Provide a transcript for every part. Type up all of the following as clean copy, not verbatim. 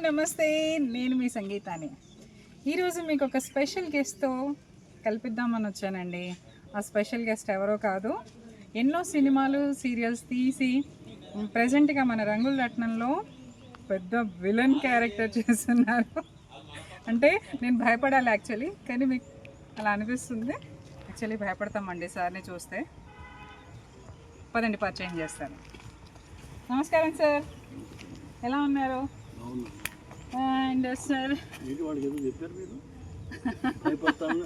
నమస్తే, నేను మీ సంగీతాని. ఈరోజు మీకు ఒక స్పెషల్ గెస్ట్తో కల్పిద్దామని వచ్చానండి. ఆ స్పెషల్ గెస్ట్ ఎవరో కాదు, ఎన్నో సినిమాలు సీరియల్స్ తీసి ప్రజెంట్గా మన రంగుల రత్నంలో పెద్ద విలన్ క్యారెక్టర్ చేస్తున్నారు. అంటే నేను భయపడాలి యాక్చువల్లీ, కానీ మీకు అలా అనిపిస్తుంది. యాక్చువల్లీ భయపడతామండి సార్ని చూస్తే. పదండి పరిచయం చేస్తాను. నమస్కారం సార్, ఎలా ఉన్నారు? అండ్ సార్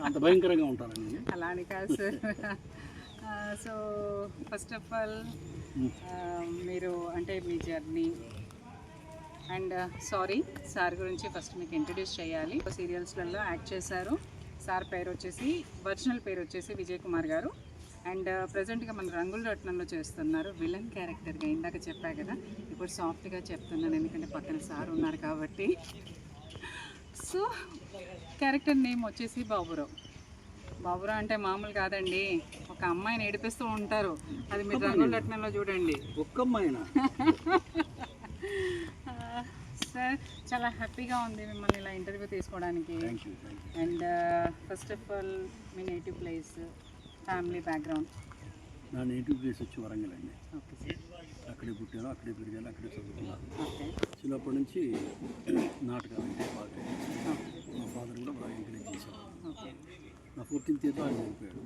అంత భయంకరంగా ఉంటాను అలా అని కాదు sir. So first of all మీరు అంటే మీ జర్నీ అండ్ సారీ సార్ గురించి ఫస్ట్ మీకు ఇంట్రడ్యూస్ చేయాలి. సీరియల్స్లలో యాక్ట్ చేశారు. సార్ పేరు వచ్చేసి ఒరిజినల్ పేరు వచ్చేసి విజయ్ కుమార్ గారు. అండ్ ప్రజెంట్గా మన రంగుల రత్నంలో చేస్తున్నారు విలన్ క్యారెక్టర్గా. ఇందాక చెప్పా కదా, ఇప్పుడు సాఫ్ట్గా చెప్తున్నాను ఎందుకంటే పక్కన సార్ ఉన్నారు కాబట్టి. సో క్యారెక్టర్ నేమ్ వచ్చేసి బాబురావు. బాబురావు అంటే మామూలు కాదండి, ఒక అమ్మాయిని ఏడిపిస్తూ ఉంటారు. అది మీరు రంగుల రత్నంలో చూడండి. ఒక్క అమ్మాయినా? సార్ చాలా హ్యాపీగా ఉంది మిమ్మల్ని ఇలా ఇంటర్వ్యూ తీసుకోవడానికి. And first of all me native place, family background. నా నేటివ్ ప్లేస్ వచ్చి వరంగల్ అండి. Okay sir. అక్కడే పుట్టాను, అక్కడే పెరిగాను, అక్కడే చదువుకున్నాను. ఓకే. చిన్నప్పటి నుంచి నాటకాలు అంటే బాగా మా ఫాదర్ కూడా బాగా ఎంకరేజ్ చేశారు. ఓకే. నా 14th ఏదో ఆయన చనిపోయాడు.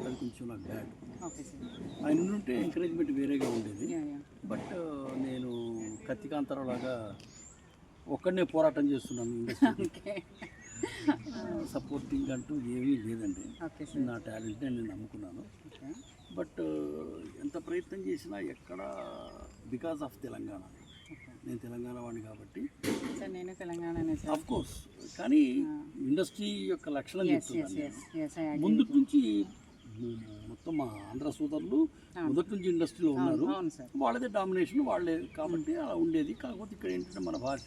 అది కొంచెం నాకు బ్యాడ్. Okay sir. ఆయన ఉంటే ఎంకరేజ్మెంట్ వేరేగా ఉండేది. బట్ నేను కత్తికాంతరావు లాగా ఒక్కడనే పోరాటం చేస్తున్నాను ఇండస్ట్రీ. సపోర్టింగ్ అంటూ ఏమీ లేదండి. నా టాలెంట్ని నేను నమ్ముకున్నాను. బట్ ఎంత ప్రయత్నం చేసినా ఎక్కడ బికాస్ ఆఫ్ తెలంగాణ. నేను తెలంగాణ వాడిని కాబట్టి నేను తెలంగాణ ఆఫ్ కోర్స్. కానీ ఇండస్ట్రీ యొక్క లక్షణం చెప్తున్నాను. ముందు నుంచి మొత్తం మా ఆంధ్ర సోదరులు మొదటి నుంచి ఇండస్ట్రీలో ఉన్నారు. వాళ్ళదే డామినేషన్ వాళ్ళే కాబట్టి అలా ఉండేది. కాకపోతే ఇక్కడ ఏంటంటే మన భాష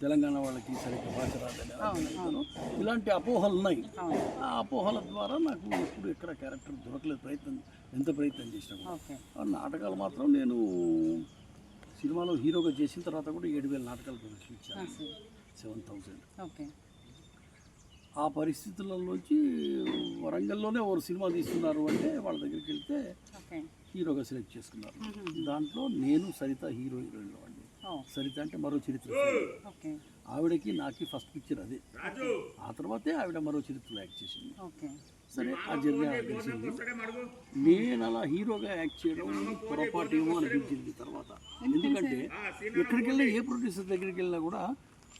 తెలంగాణ వాళ్ళకి సరిగ్గా భాష రాదని ఇలాంటి అపోహలు ఉన్నాయి. ఆ అపోహల ద్వారా నాకు ఎప్పుడు ఎక్కడ క్యారెక్టర్ దొరకలేదు. ఎంత ప్రయత్నం చేసినా నాటకాలు మాత్రం నేను సినిమాలో హీరోగా చేసిన తర్వాత కూడా 7,000 నాటకాలు ప్రదర్శించాను. 7,000. ఆ పరిస్థితులలోంచి వరంగల్లోనే ఒక సినిమా తీస్తున్నారు అంటే వాళ్ళ దగ్గరికి వెళ్తే హీరోగా సెలెక్ట్ చేసుకున్నారు. దాంట్లో నేను సరిత హీరోయిన్లో అండి. సరిత అంటే మరో చరిత్ర. ఆవిడకి నాకు ఫస్ట్ పిక్చర్ అదే. ఆ తర్వాతే ఆవిడ మరో చరిత్రలో యాక్ట్ చేసింది. సరే ఆ జర్నీ తెలిసింది. నేను అలా హీరోగా యాక్ట్ చేయడం పొరపాటు ఏమో అనిపించింది తర్వాత. ఎందుకంటే ఎక్కడికి వెళ్ళినా ఏ ప్రొడ్యూసర్ దగ్గరికి వెళ్ళినా కూడా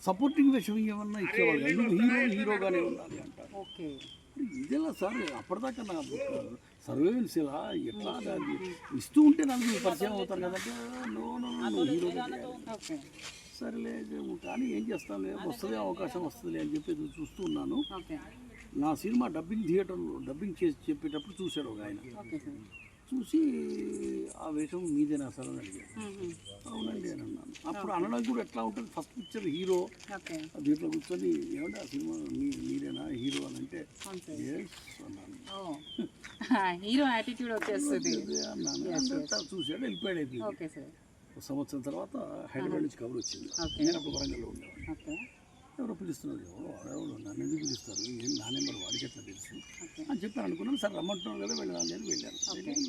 సపోర్టింగ్ విషయం ఏమన్నా ఇచ్చేవాళ్ళు. హీరోగానే ఉండాలి అంటారు. ఇదేలా సార్ అప్పటిదాకా నా సర్వేలెన్స్ ఇలా ఎట్లా ఇస్తూ ఉంటే నలుగురు పరిచయం అవుతారు కదంటే నో హీరోగా సరేలే. కానీ ఏం చేస్తాను, వస్తుంది అవకాశం వస్తుందిలే అని చెప్పి చూస్తూ ఉన్నాను. నా సినిమా డబ్బింగ్ థియేటర్లో డబ్బింగ్ చేసి చెప్పేటప్పుడు చూశాడు ఒక ఆయన. చూసి ఆ వేషం మీదేనా సార్ అని అడిగాడు. అవునండి అని అన్నాను. అప్పుడు అనడం కూడా ఎట్లా ఉంటుంది, ఫస్ట్ పిక్చర్ హీరో దీంట్లో కూర్చొని ఏమంటే ఆ సినిమా మీరేనా హీరో అని అంటే ఎస్ అన్నాను. హీరో యాటిట్యూడ్ వచ్చేస్తుంది అన్నాను. చూసాడు, వెళ్ళిపోయాడు. ఒక సంవత్సరం తర్వాత హైదరాబాద్ నుంచి కబుర్ వచ్చింది. నేను అప్పుడు వరంగల్లో ఉండేవాడిని. ఎవరో పిలుస్తున్నారు. ఎవరు నన్ను ఎందుకు పిలుస్తారు, ఏం నా నెంబర్ వాడికి ఎట్లా తెలుసు అని చెప్పాను. అనుకున్నాను. సరే రమ్మంటున్నాను కదా వెళ్ళాలి అని వెళ్ళాను.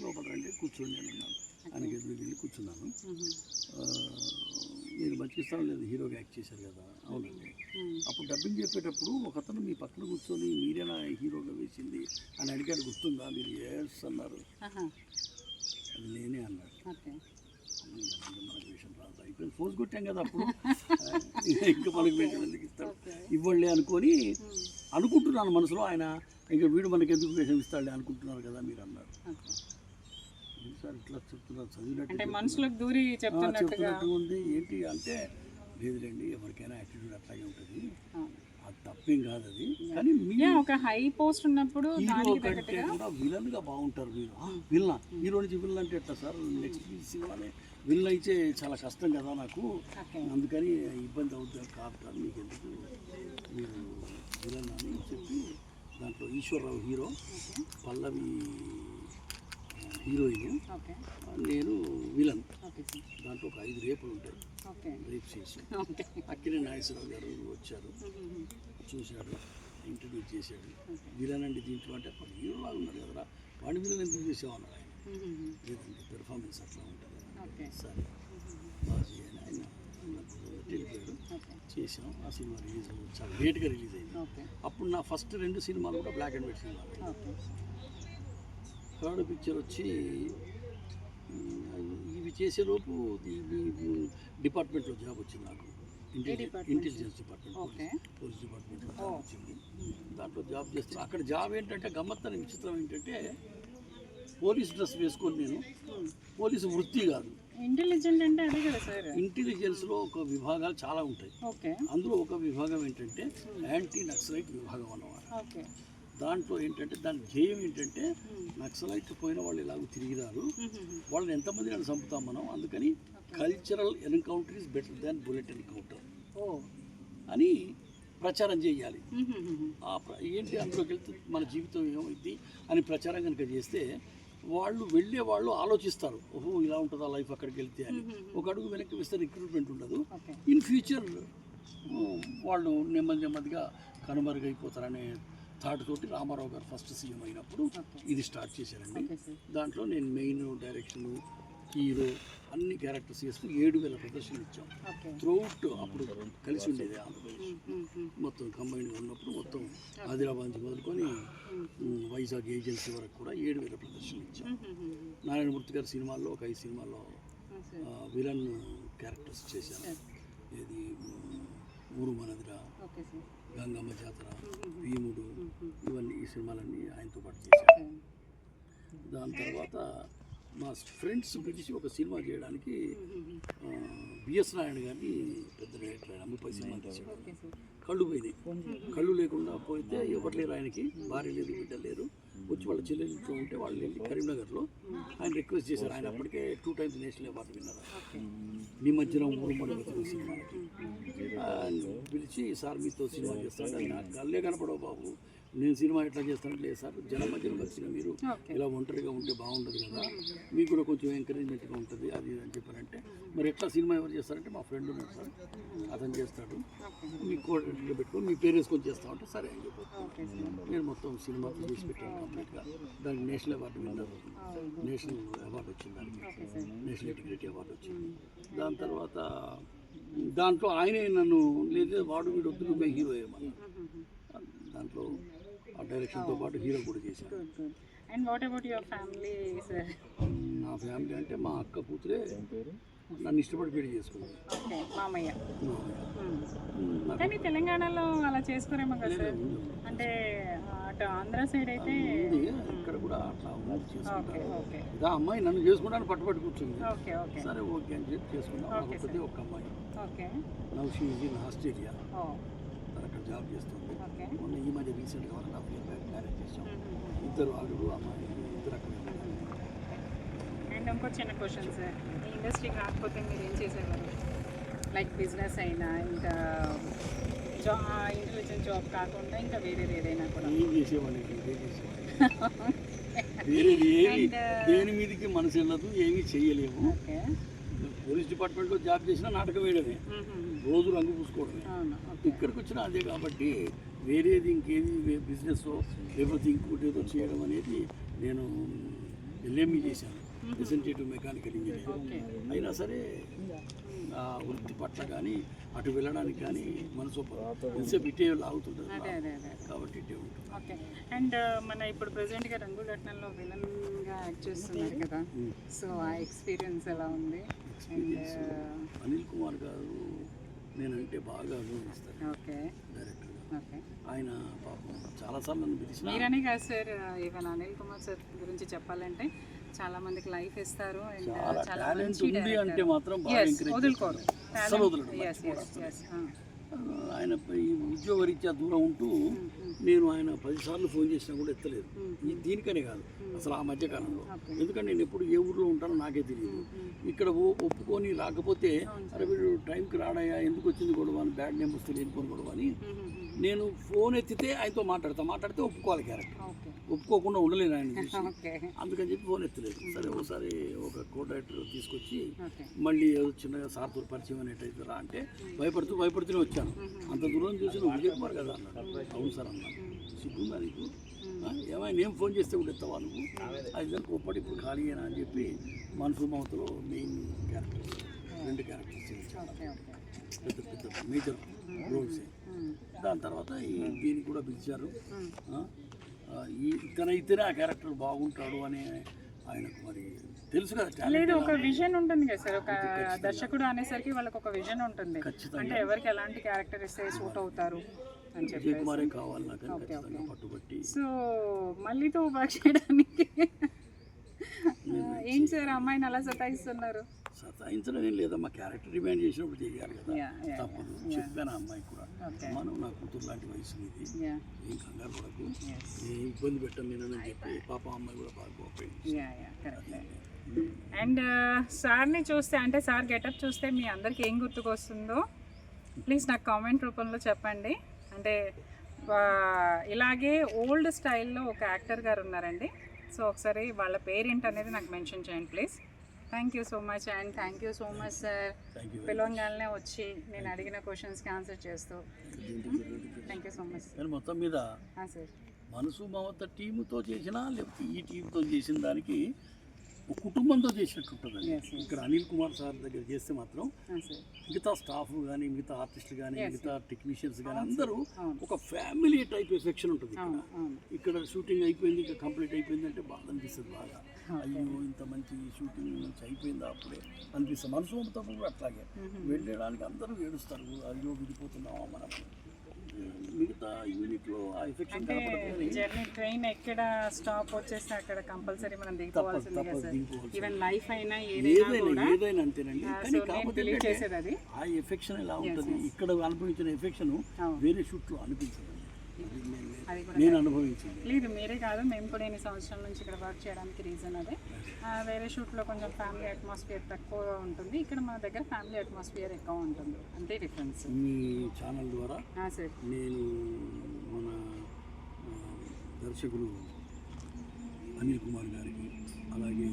లోపల రండి కూర్చోండి అని అన్నాను. ఆయనకి ఎదురు వెళ్ళి కూర్చున్నాను. మీరు బతికిస్తాను లేదు, హీరోగా యాక్ట్ చేశారు కదా. అవునండి. అప్పుడు డబ్బింగ్ చెప్పేటప్పుడు ఒకతను మీ పక్కన కూర్చొని మీరేనా హీరోగా వేసింది అని అడిగాడు, గుర్తుందా? మీరు ఎస్ అన్నారు. అది నేనే అన్నాడు. మనకు విషయం రాదు, అయిపోయింది, ఫోర్స్ కొట్టాం కదా అప్పుడు. ఇంకా మనకు వేషం ఎందుకు ఇస్తాడు, ఇవ్వండి అనుకొని అనుకుంటున్నాను మనసులో. ఆయన ఇంకా వీడు మనకి ఎందుకు వేషం ఇస్తాడు అనుకుంటున్నారు కదా మీరు అన్నారు. సార్ ఇట్లా చెప్తున్నారు, చదివినట్టు ఉంది ఏంటి అంటే, లేదులేండి ఎవరికైనా యాటిట్యూడ్ అట్లాగే ఉంటుంది, అది తప్పేం కాదు. అది కానీ ఒక హై పోస్ట్ ఉన్నప్పుడు హీరో కంటే కూడా విలన్ గా బాగుంటారు మీరు. విలన్ హీరో నుంచి విలన్ అంటే ఎట్లా సార్, నెక్స్ట్ సినిమానే విలన్ అయితే చాలా కష్టం కదా నాకు, అందుకని ఇబ్బంది అవుతుంది. కాదు మీకు ఎందుకు, మీరు విలన్ అని చెప్పి దాంట్లో ఈశ్వరరావు హీరో, పల్లవి హీరోయిన్, ఓకే నేను విలన్. Okay sir. దాంట్లో ఒక 5 రేపులు ఉంటాయి, ఓకే రేప్ చేసి. ఓకే అక్కినే నాగేశ్వరరావు గారు వచ్చారు, చూశాడు, ఇంట్రడ్యూస్ చేశాడు. విలన్ అండి దీంట్లో అంటే అప్పుడు హీరోలాగా ఉన్నాడు కదరా, వాడి విలన్ ఎందుకు చేసామన్నాడు ఆయన. లేదండి పెర్ఫార్మెన్స్ అట్లా ఉంటుంది. ఓకే సరే బాగా చేయని ఆయన వెళ్ళిపోయాడు. చేసాం. ఆ సినిమా రిలీజ్ చాలా లేట్గా రిలీజ్ అయింది. ఓకే అప్పుడు నా ఫస్ట్ 2 సినిమాలు కూడా బ్లాక్ అండ్ వైట్ సినిమాలు. ఓకే థర్డ్ పిక్చర్ వచ్చి ఇవి చేసేలోపు డిపార్ట్మెంట్లో జాబ్ వచ్చింది నాకు, ఇంటెలిజెన్స్ డిపార్ట్మెంట్, ఓకే పోలీస్ డిపార్ట్మెంట్లో జాబ్ వచ్చింది. దాంట్లో జాబ్ చేస్తాను. అక్కడ జాబ్ ఏంటంటే గమ్మత్తని విచిత్రం ఏంటంటే పోలీస్ డ్రెస్ వేసుకొని, నేను పోలీసు వృత్తి కాదు. ఇంటెలిజెంట్ అంటే అదే కదా సార్. ఇంటెలిజెన్స్లో ఒక విభాగాలు చాలా ఉంటాయి. ఓకే అందులో ఒక విభాగం ఏంటంటే యాంటీ నక్సలైట్ విభాగం అన్నమాట. ఓకే దాంట్లో ఏంటంటే దాని ధ్యేయం ఏంటంటే నక్సలైట్ పోయిన వాళ్ళు ఎలాగో తిరిగి రారు, వాళ్ళని ఎంతమంది నన్ను చంపుతాం మనం, అందుకని cultural encounter is better than bullet encounter అని ప్రచారం చేయాలి. ఏంటి అందులోకి వెళ్తే మన జీవితం ఏమైంది అని ప్రచారం కనుక చేస్తే వాళ్ళు వెళ్ళే వాళ్ళు ఆలోచిస్తారు, ఓహో ఇలా ఉంటుందా లైఫ్ అక్కడికి వెళ్తే అని. ఒక అడుగు వెనక్కి వేస్తే రిక్రూట్మెంట్ ఉండదు. ఇన్ ఫ్యూచర్ వాళ్ళు నెమ్మదిగా కనుమరుగైపోతారనే థాట్ తోటి రామారావు గారు ఫస్ట్ సీఎం అయినప్పుడు ఇది స్టార్ట్ చేశారండి. దాంట్లో నేను మెయిన్ డైరెక్షన్, హీరో అన్ని క్యారెక్టర్స్ చేస్తూ 7,000 ప్రదర్శనలు ఇచ్చాం. త్రూఅవుట్ అప్పుడు కలిసి ఉండేది ఆంధ్రప్రదేశ్ మొత్తం కంబైన్గా ఉన్నప్పుడు, మొత్తం ఆదిలాబాద్ నుంచి మొదలుకొని వైజాగ్ ఏజెన్సీ వరకు కూడా 7,000 ప్రదర్శనలు ఇచ్చాం. నారాయణమూర్తి గారి సినిమాల్లో ఒక 5 సినిమాల్లో విలన్ క్యారెక్టర్స్ చేశాను. ఇది ఊరు మనదిరా, గంగమ్మ జాతర, భీముడు, ఇవన్నీ ఈ సినిమాలన్నీ ఆయనతో పాటు చేశాను. దాని తర్వాత మా ఫ్రెండ్స్ పిలిచి ఒక సినిమా చేయడానికి బిఎస్ నారాయణ గారిని, పెద్ద డైరెక్టర్ ఆయన, 30 సినిమాలు తీశాడు. కళ్ళు పోయినాయి. కళ్ళు లేకుండా పోతే ఎవరు లేరు ఆయనకి, భార్య లేదు, బిడ్డ లేరు. వచ్చి వాళ్ళ చెల్లెలతో ఉంటే వాళ్ళు వెళ్ళి కరీంనగర్లో ఆయన రిక్వెస్ట్ చేశారు. ఆయన అప్పటికే 2 times నేషనల్ అవార్డు విన్నారు. నిమజ్జనం ఊరు మడబతులు సినిమాకి పిలిచి, సార్ మీతో సినిమా చేస్తాను. నాకు కళ్ళే కనపడవు బాబు, నేను సినిమా ఎట్లా చేస్తానంటే, లేదు సార్ జనం మధ్యలో వచ్చిన మీరు ఇలా ఒంటరిగా ఉంటే బాగుండదు కదా, మీకు కూడా కొంచెం ఎంకరేజ్మెంట్గా ఉంటుంది అది అని చెప్పారంటే, మరి ఎట్లా సినిమా ఎవరు చేస్తారంటే మా ఫ్రెండ్ ఉన్నాడు సార్, అతను చేస్తాడు, మీ కోఆర్డినేటర్లో పెట్టుకొని మీ పేరు వేసుకొని చేస్తామంటే సరే అని చెప్పి నేను మొత్తం సినిమా చేసి పెట్టాను కంప్లీట్గా. దానికి నేషనల్ అవార్డు విన్నారు, నేషనల్ అవార్డు వచ్చింది, దానికి నేషనల్ ఇంటిగ్రిటీ అవార్డు వచ్చింది. దాని తర్వాత దాంట్లో ఆయనే నన్ను, లేదా వాడు వీడు వద్దు నువ్వే హీరో ఏమన్నా, దాంట్లో ఆ డైరెక్షన్తో పాటు హీరో కూడా చేశాను. And what about your family sir? నా ఫ్యామిలీ అంటే మా అక్క కూతురే నన్ను ఇష్టపడి పెళ్లి చేసుకుంది. ఓకే, మామయ్య. కానీ తెలంగాణలో అలా చేసుకోరేమో కదా సార్, అంటే అటు ఆంధ్ర సైడ్ అయితే ఇక్కడ కూడా అట్లా ఓకే ఓకే. ఇదా అమ్మాయి నన్ను చేసుకుంటాను పట్టుబట్టి కూర్చుంది. ఓకే ఓకే సరే ఓకే అని చెప్పి చేసుకున్నాం. ఒకటి ఒక అమ్మాయి, okay, now she is in Australia, తను అక్కడ జాబ్ చేస్తుంది. మొన్న ఈ మధ్య రీసెంట్గా 1.5 years బ్యాక్ మ్యారేజ్ చేసాం. 2 అల్లుడు అమ్మాయి, 2 అక్కడ. అండ్ ఇంకో చిన్న క్వశ్చన్ సార్, ఈ ఇండస్ట్రీకి రాకపోతే మీరు ఏం చేసేవారు? లైక్ బిజినెస్ అయినా, ఇంకా ఇంటెలిజెంట్ జాబ్ కాకుండా ఇంకా వేరేది ఏదైనా కూడా ఏం చేసేవాడిని, వేరేది ఏమి దేని మీదకి మనసు వెళ్ళదు, ఏమీ చేయలేము. పోలీస్ డిపార్ట్మెంట్లో జాబ్ చేసినా నాటకం వేయడమే, రోజు రంగు పూసుకోవడమే. ఇక్కడికి వచ్చినా అదే కాబట్టి వేరేది ఇంకేది బిజినెస్ లేకపోతే ఇంకోటి ఏదో చేయడం అనేది, నేను ఎల్ఎంఈ చేశాను, ప్రెసెంటేటివ్ మెకానికల్ ఇంజనీర్. అయినా సరే ఆ వృత్తి పట్ల కానీ అటు వెళ్ళడానికి కానీ మనసు ఎంతసేపు ఇటే లాగుతుంటుంది కాబట్టి ఇటే ఉంటుంది. ఓకే. అండ్ మన ఇప్పుడు ప్రెసెంట్గా రంగులట్నంలో విలన్గా యాక్ట్ చేస్తున్నారు కదా, సో ఆ ఎక్స్పీరియన్స్ ఎలా ఉంది? అనిల్ కుమార్ గారు నేనంటే బాగా అభిమానిస్తారు. Okay, director okay. ఆయన పాపం చాలాసార్లు నన్ను పిలిచిన. మీరనే కాదు sir, even Anil Kumar sir గురించి చెప్పాలంటే చాలా మందికి లైఫ్ ఇస్తారు. చాలా టాలెంట్ ఉంది అంటే మాత్రం వదులుకోరు. అసలు వదలడు. ఆయన ఈ ఉద్యోగరీత్యా దూరం ఉంటూ నేను ఆయన 10 సార్లు ఫోన్ చేసినా కూడా ఎత్తలేదు. దీనికనే కాదు, అసలు ఆ మధ్యకాలంలో. ఎందుకంటే నేను ఎప్పుడు ఏ ఊర్లో ఉంటానో నాకే తెలియదు. ఇక్కడ ఒప్పుకొని రాకపోతే అరే వీడు టైంకి రాడయ్యా, ఎందుకు వచ్చింది గొడవ అని, బ్యాడ్ నేమ్ వస్తే లేనిపోని గొడవ అని నేను ఫోన్ ఎత్తితే ఆయనతో మాట్లాడితే ఒప్పుకోవాలి క్యారెక్టర్. ఒప్పుకోకుండా ఉండలేను ఆయన చూసి. ఓకే అందుకని చెప్పి ఫోన్ ఎత్తలేదు. సరే ఒకసారి ఒక కో డైరెక్టర్ తీసుకొచ్చి ఓకే మళ్ళీ ఏదో చిన్నగా సార్తో పరిచయం అనేటైతే రా అంటే భయపడుతూనే వచ్చాను. అంత దూరం చూసి నువ్వు విజయ్ కుమార్ కదా అన్నాడు. అవును సార్ అన్నాను. సిగ్గుందా నీకు? ఏమైనా నేను ఫోన్ చేస్తే కూడా ఎత్తావా నువ్వు? అది దానికి ఒప్పటి ఇప్పుడు ఖాళీ అయినా అని చెప్పి మనసు మమతలో మెయిన్ క్యారెక్టర్స్ 2 క్యారెక్టర్స్ చేశాను. ఓకే ఓకే పెద్ద పెద్ద మేజర్ రోల్స్. దాని తర్వాత దీనికి కూడా పిలిచారు. ఇతనైతేనే ఆ క్యారెక్టర్ బాగుంటాడు అని ఆయనకు మరి తెలుసు కదా. లేదు, ఒక విజన్ ఉంటుంది కదా సార్. ఒక దర్శకుడు అనేసరికి వాళ్ళకి ఒక విజన్ ఉంటుంది. అంటే ఎవరికి ఎలాంటి క్యారెక్టర్ ఇస్తే సూట్ అవుతారు అని చెప్పి విజయ్ కుమారే కావాలి నాకు అని ఖచ్చితంగా పట్టుబట్టి. సో మళ్ళీతో వర్క్ చేయడానికి ఏం సార్ అమ్మాయిని అలా సతాయిస్తున్నారు? సతాయించడం ఏం లేదమ్మా, క్యారెక్టర్ డిమాండ్ చేసినప్పుడు చేయాలి కదా, తప్పదు. చెప్పాను ఆ అమ్మాయి కూడా, మనం నా కూతురు లాంటి వయసు ఇది, ఏం కంగారు పడకు, ఏ ఇబ్బంది పెట్టాను నేను అని చెప్పి పాప అమ్మాయి కూడా బాగా కోపడింది. అండ్ సార్ని చూస్తే, అంటే సార్ గెటప్ చూస్తే మీ అందరికి ఏం గుర్తుకొస్తుందో ప్లీజ్ నాకు కామెంట్ రూపంలో చెప్పండి. అంటే ఇలాగే ఓల్డ్ స్టైల్లో ఒక యాక్టర్ గారు ఉన్నారండి. సో ఒకసారి వాళ్ళ పేరేంటి అనేది నాకు మెన్షన్ చేయండి please. Thank you so much and thank you so much sir. పిలవంగానే వచ్చి నేను అడిగిన క్వశ్చన్స్కి ఆన్సర్ చేస్తూ థ్యాంక్ యూ సో మచ్. మొత్తం మీద సార్ మనసు మమత టీముతో చేసినా లేకపోతే ఈ టీంతో చేసిన దానికి ఒక కుటుంబంతో చేసినట్టు ఉంటుందండి. ఇక్కడ అనిల్ కుమార్ సార్ దగ్గర చేస్తే మాత్రం మిగతా స్టాఫ్ కానీ, మిగతా ఆర్టిస్టులు కానీ, మిగతా టెక్నీషియన్స్ కానీ అందరూ ఒక ఫ్యామిలీ టైప్ ఎఫెక్షన్ ఉంటుంది. ఇక్కడ షూటింగ్ అయిపోయింది, ఇంకా కంప్లీట్ అయిపోయింది అంటే బాగా అనిపిస్తుంది. బాగా అయ్యో ఇంత మంచి షూటింగ్ మంచి అయిపోయిందా అప్పుడే అనిపిస్తుంది. మనసు మమత కూడా అట్లాగే వెళ్ళడానికి అందరూ ఏడుస్తారు, అయ్యో విడిపోతున్నావా మనం. మిగతా యూనిట్లో ఆ ఎఫెక్షన్ జర్నీ ట్రైన్ ఎక్కడ స్టాప్ వచ్చేస్తే అక్కడ కంపల్సరీ మనం దిగిపోవాల్సిందే కదా సార్. ఈవెన్ లైఫ్ అయినా ఏదైనా అంతేనండి. కానీ కాకపోతే ఆ ఎఫెక్షన్ ఎలా ఉంటుంది, ఇక్కడ అనుభవించిన ఎఫెక్షన్ వేరే షూట్లో అనిపించదు, నేను అనుభవించింది. లేదు మీరే కాదు, మేము కూడా ఎన్ని సంవత్సరాల నుంచి ఇక్కడ వర్క్ చేయడానికి రీజన్ అదే. వేరే షూట్లో కొంచెం ఫ్యామిలీ అట్మాస్ఫియర్ తక్కువ ఉంటుంది, ఇక్కడ మన దగ్గర ఫ్యామిలీ అట్మాస్ఫియర్ ఎక్కువ ఉంటుంది, అంతే డిఫరెన్స్. మీ ఛానల్ ద్వారా సార్ నేను మన దర్శకులు అనిల్ కుమార్ గారికి, అలాగే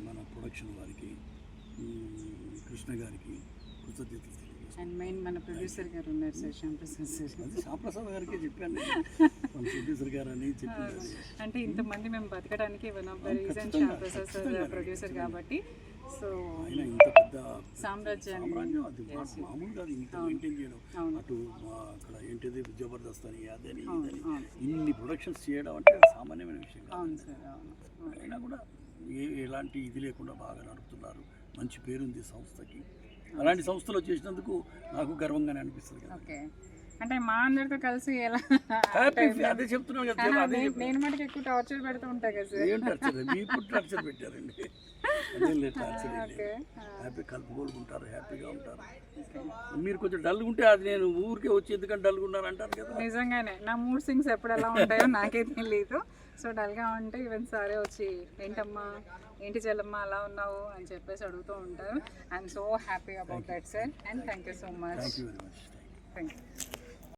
మన ప్రొడక్షన్ వారికి, కృష్ణ గారికి కృతజ్ఞతలు. అండ్ మెయిన్ మన ప్రొడ్యూసర్ గారు ఉన్నారు సార్, శ్యాంప్రసాద్ సార్. అది శ్యాంప్రసాద్ గారికి చెప్పాను, ప్రొడ్యూసర్ గారు అని చెప్పారు. అంటే ఇంతమంది మేము బతకడానికి one of the reason Shyamprasad sir producer కాబట్టి. సో ఆయన ఇంత పెద్ద సామ్రాజ్యం అది మామూలుగా అది ఇంత మెయింటైన్ చేయడం, అటు అక్కడ ఏంటిది జబర్దస్త్ అని అదని ఇదని ఇన్ని ప్రొడక్షన్స్ చేయడం అంటే సామాన్యమైన విషయం కాదు. అయినా కూడా ఎలాంటి ఇది లేకుండా బాగా నడుపుతున్నారు, మంచి పేరుంది సంస్థకి. అలాంటి సంస్థలో చేసినందుకు నాకు గర్వంగానే అనిపిస్తుంది కదా. అంటే మా అందరితో కలిసి ఎలా అదే చెప్తున్నాను కదా, నేను మటుకు ఎక్కువ టార్చర్ పెడుతూ ఉంటా కదా సార్. ఏం టార్చర్, మీకు టార్చర్ పెట్టారండి, హ్యాపీ కలుపుకోలుకుంటారు, హ్యాపీగా ఉంటారు. మీరు కొంచెం డల్గా ఉంటే అది నేను ఊరికే వచ్చి ఎందుకంటే డల్గా ఉన్నాను అంటారు కదా. నిజంగానే నా మూడ్ స్వింగ్స్ ఎప్పుడు ఎలా ఉంటాయో నాకే తెలియదు. సో డల్గా ఉంటే ఈవెన్ సారే వచ్చి ఏంటమ్మా ఏంటి చెల్లమ్మ అలా ఉన్నావు అని చెప్పేసి అడుగుతూ ఉంటారు. I'm so happy about that sir and thank you so much. Thank you very much. Thank you.